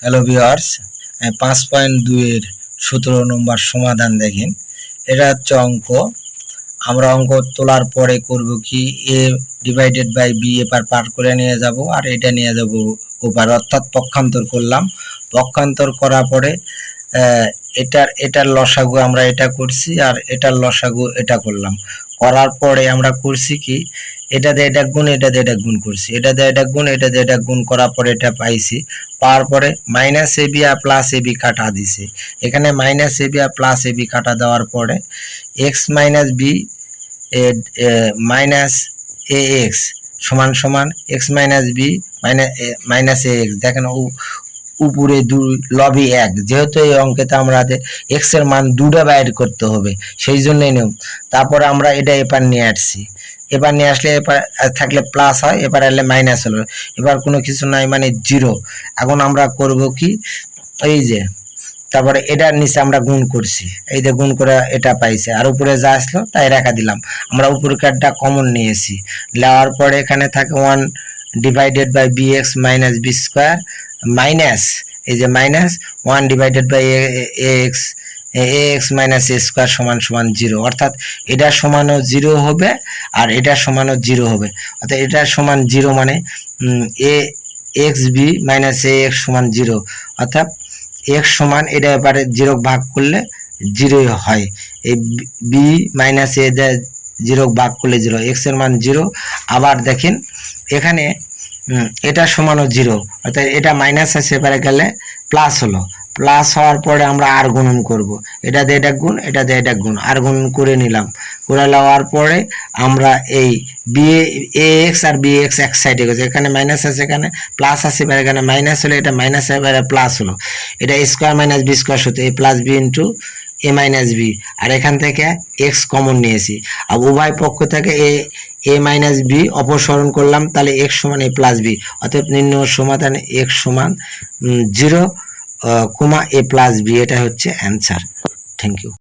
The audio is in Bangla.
হ্যালো ভিউয়ার্স, 5.2 এর 17 নম্বর সমাধান দেখেন। এটা হচ্ছে অঙ্ক। আমরা অঙ্ক তোলার পরে করব কি, a ডিভাইডেড বাই b এপার পার করে নিয়ে যাব আর এটা নিয়ে যাব ওপার, অর্থাৎ পক্ষান্তর করলাম। পক্ষান্তর করার পরে এটার লসাগু আমরা এটা করছি আর এটার লসাগু এটা করলাম। করার পরে আমরা করছি কি, এটা দিয়ে এটা গুণ, এটা দিয়ে এটা গুণ করছি, এটা দিয়ে এটা গুণ, এটা দিয়ে এটা গুণ করার পরে এটা পাইছি। পাওয়ার পরে minus A B R plus A B কাটা দিছে। এখানে minus A B R plus A B কাটা দেওয়ার পরে এক্স মাইনাস বি মাইনাস এ এক্স সমান সমান এক্স মাইনাস বি মাইনাস এ এক্স। দেখেন উপরে দুই লবি এক, যেহেতু এই অঙ্কেতে আমরা এক্স এর মান দুটা বাইর করতে হবে, সেই জন্যই নিয়ম। তারপরে আমরা এটা এপার নিয়ে আসছি, এবার নিয়ে আসলে এবার থাকলে প্লাস হয়, এবার আসলে মাইনাস হলো, এবার কোনো কিছু নাই মানে জিরো। এখন আমরা করব কি, এই যে তারপরে এটার নিচে আমরা গুণ করছি, এই যে গুণ করে এটা পাইছে আর উপরে যা আসলো তাই রেখা দিলাম। আমরা উপরকারটা কমন নিয়েছি, নেওয়ার পরে এখানে থাকে 1 divided by B X minus B square minus এই যে minus 1 divided by X X minus A square সমান সমান 0, অর্থাৎ এটার সমানও 0 হবে আর এটার সমানও 0 হবে। অর্থাৎ এটার সমান 0 মানে এ এক্স বি মাইনাস এ এক্স সমান 0, অর্থাৎ এক্স সমান এটা এবারে 0 ভাগ করলে 0 হয়। এই বি মাইনাস এ 0 ভাগ করলে 0, এক্স এর মান 0। আবার দেখেন এখানে এটা সমানও 0, অর্থাৎ এটা মাইনাস আছে, এবারে গেলে প্লাস হলো। প্লাস হওয়ার পরে আমরা আর গুণন করব, এটা দিয়ে এটা গুণ, এটা দিয়ে এটা গুণ, আর গুণন করে নিলাম। করে নেওয়ার পরে আমরা এই B A x R B x এক সাইডে গেছে, এখানে মাইনাস আছে এখানে প্লাস আছে, এবার এখানে মাইনাস হলো, এটা মাইনাস এবারে প্লাস হলো, এটা স্কোয়ার মাইনাস বি স্কোয়ার সূত্র এ প্লাস বি ইন্টু এ মাইনাস বি, আর এখান থেকে এক্স কমন নিয়েছি। আর উভয় পক্ষ থেকে এ মাইনাস বি অপসারণ করলাম, তাহলে এক্স সমান এ প্লাস বি। অতএব নির্ণয় সমাধানে এক্স সমান 0, এ প্লাস বি, এটা হচ্ছে অ্যান্সার। Thank you.